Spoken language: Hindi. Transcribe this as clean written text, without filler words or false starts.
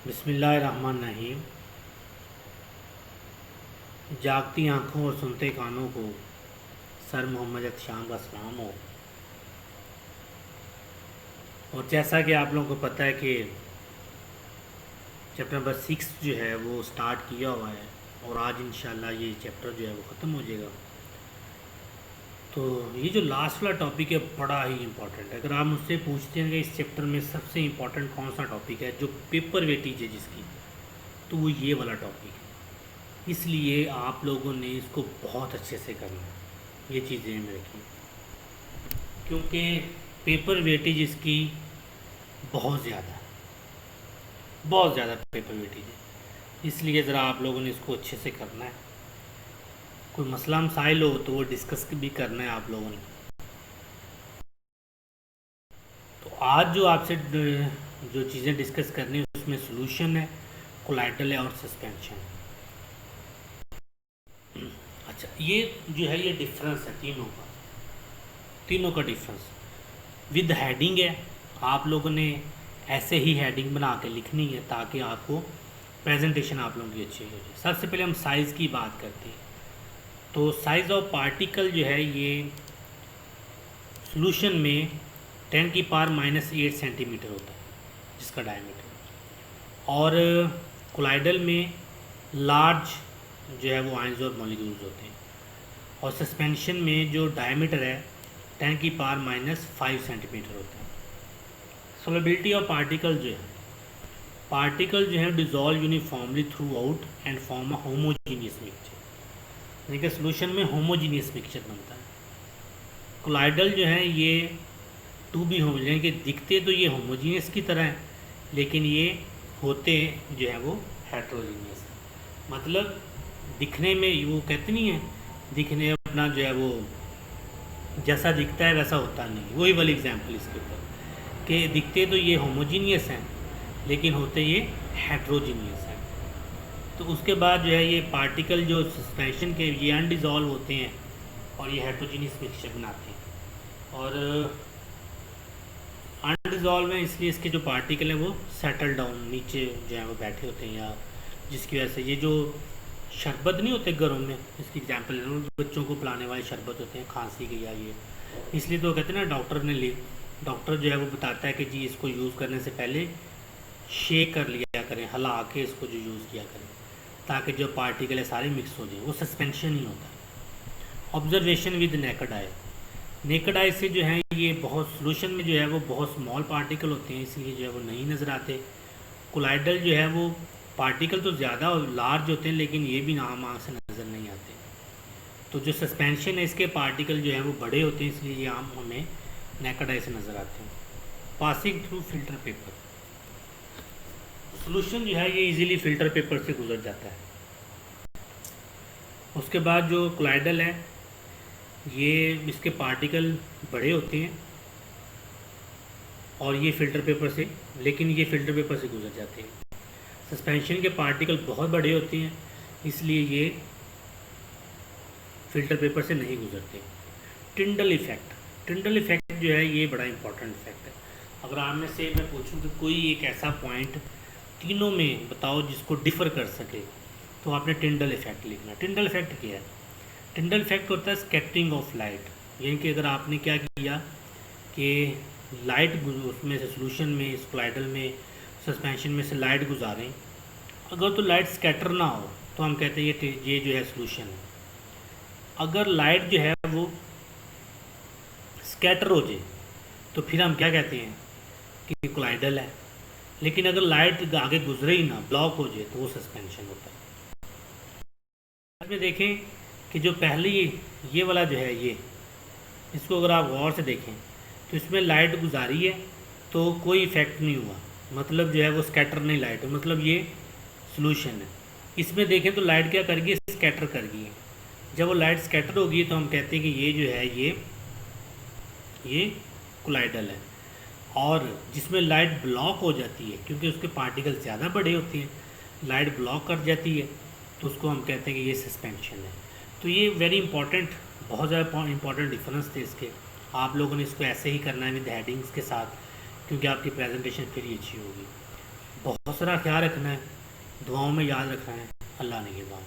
बिस्मिल्लाहिर्रहमानिर्रहीम। जागती आँखों और सुनते कानों को सर मोहम्मद एहतशाम का सलाम हो। और जैसा कि आप लोगों को पता है कि चैप्टर नंबर 6 जो है वो स्टार्ट किया हुआ है और आज इंशाल्लाह ये चैप्टर जो है वो ख़त्म हो जाएगा। तो ये जो लास्ट वाला टॉपिक है बड़ा ही इम्पोर्टेंट है। अगर आप मुझसे पूछते हैं कि इस चैप्टर में सबसे इम्पोर्टेंट कौन सा टॉपिक है जो पेपर वेटेज है जिसकी, तो वो ये वाला टॉपिक है। इसलिए आप लोगों ने इसको बहुत अच्छे से करना है, ये चीज़ें में रखी, क्योंकि पेपर वेटेज इसकी बहुत ज़्यादा पेपर वेटेज है। इसलिए ज़रा आप लोगों ने इसको अच्छे से करना है। कोई मसला मसाइल हो तो वो डिस्कस भी करना है आप लोगों ने। तो आज जो आपसे जो चीज़ें डिस्कस करनी है उसमें सोल्यूशन है, कोलाइडल है और सस्पेंशन है। अच्छा, ये जो है ये डिफरेंस है तीनों का डिफरेंस विद हेडिंग है। आप लोगों ने ऐसे ही हेडिंग बना के लिखनी है ताकि आपको प्रेजेंटेशन आप लोगों की अच्छी हो जाए। सबसे पहले हम साइज़ की बात करते हैं। तो साइज़ ऑफ पार्टिकल जो है ये सॉल्यूशन में 10⁻⁻8 सेंटीमीटर होता है जिसका डायमीटर, और कोलाइडल में लार्ज जो है वो आयंस और मॉलिक्यूल्स होते हैं, और सस्पेंशन में जो डायमीटर है 10⁻⁻5 सेंटीमीटर होता है। सोलबिलिटी ऑफ पार्टिकल जो है dissolve uniformly through out and form a homogeneous mixture, यानी कि सोल्यूशन में होमोजीनियस मिक्सचर बनता है। कोलाइडल जो है ये टू बी होमोजीनियस, यानी कि दिखते तो ये होमोजीनियस की तरह है लेकिन ये होते जो है वो हेट्रोजीनियस है। मतलब दिखने में वो कहते नहीं है, दिखने अपना जो है वो जैसा दिखता है वैसा होता नहीं। वही वाली एग्जांपल इसके ऊपर कि दिखते तो ये होमोजीनियस हैं लेकिन होते ये हेट्रोजीनियस हैं। तो उसके बाद जो है ये पार्टिकल जो सस्पेंशन के ये अनडिज़ोल्व होते हैं और ये हेट्रोजीनियस मिक्सचर बनाते हैं। और अनडिज़ोल्व है इसलिए इसके जो पार्टिकल हैं वो सेटल डाउन नीचे जो है वो बैठे होते हैं, या जिसकी वजह से ये जो शरबत नहीं होते घरों में, इसकी एग्जांपल बच्चों को पिलाने वाले शरबत होते हैं खांसी के, या ये इसलिए तो कहते हैं ना डॉक्टर जो है वो बताता है कि जी इसको यूज़ करने से पहले शेक कर लिया करें, हिला के इसको जो यूज़ किया करें ताकि जो पार्टिकल है सारे मिक्स हो जाए। वो सस्पेंशन ही होता है। ऑब्जर्वेशन विद नेकड आई से जो है ये बहुत सोल्यूशन में जो है वो बहुत स्मॉल पार्टिकल होते हैं इसलिए जो है वो नहीं नज़र आते। कोलाइडल जो है वो पार्टिकल तो ज़्यादा लार्ज होते हैं लेकिन ये भी नाम आँख से नज़र नहीं आते। तो जो सस्पेंशन है इसके पार्टिकल जो है वो बड़े होते हैं इसलिए ये आम हमें नेकड आई से नज़र आते हैं। Passing through filter paper, solution जो है ये इजीली फ़िल्टर पेपर से गुजर जाता है। उसके बाद जो कोलाइडल है ये इसके पार्टिकल बड़े होते हैं और ये फ़िल्टर पेपर से गुजर जाते हैं। सस्पेंशन के पार्टिकल बहुत बड़े होते हैं इसलिए ये फ़िल्टर पेपर से नहीं गुजरते। टिंडल इफ़ेक्ट जो है ये बड़ा इंपॉर्टेंट इफेक्ट है। अगर आप में से मैं पूछूं कि कोई एक ऐसा पॉइंट तीनों में बताओ जिसको डिफ़र कर सके तो आपने टिंडल इफ़ेक्ट लिखना। टिंडल इफ़ेक्ट क्या है? टिंडल इफ़ेक्ट होता है स्कैटरिंग ऑफ लाइट, यानी कि अगर आपने क्या किया कि लाइट उसमें से सोल्यूशन में इस कोलाइडल में सस्पेंशन में से लाइट गुजारें, अगर तो लाइट स्कैटर ना हो तो हम कहते हैं ये जो है सोल्यूशन है। अगर लाइट जो है वो स्कैटर हो जाए तो फिर हम क्या कहते हैं कि कोलाइडल है। लेकिन अगर लाइट आगे गुजरे ही ना, ब्लॉक हो जाए तो वो सस्पेंशन होता है। बाद में देखें कि जो पहले ये वाला जो है ये, इसको अगर आप गौर से देखें तो इसमें लाइट गुजारी है तो कोई इफ़ेक्ट नहीं हुआ, मतलब जो है वो स्कैटर नहीं लाइट, मतलब ये सोल्यूशन है। इसमें देखें तो लाइट क्या कर गई, स्कैटर कर गई है। जब वो लाइट स्कैटर होगी तो हम कहते हैं कि ये जो है ये कोलाइडल है। और जिसमें लाइट ब्लॉक हो जाती है क्योंकि उसके पार्टिकल ज़्यादा बड़े होते हैं, लाइट ब्लॉक कर जाती है तो उसको हम कहते हैं कि ये सस्पेंशन है। तो ये वेरी इंपॉर्टेंट, बहुत ज़्यादा इंपॉर्टेंट डिफरेंस थे इसके। आप लोगों ने इसको ऐसे ही करना है विद हेडिंग्स के साथ, क्योंकि आपकी प्रेजेंटेशन फिर ही अच्छी होगी। बहुत सारा ख्याल रखना है, दुआओं में याद रखना है। अल्लाह ने के बाद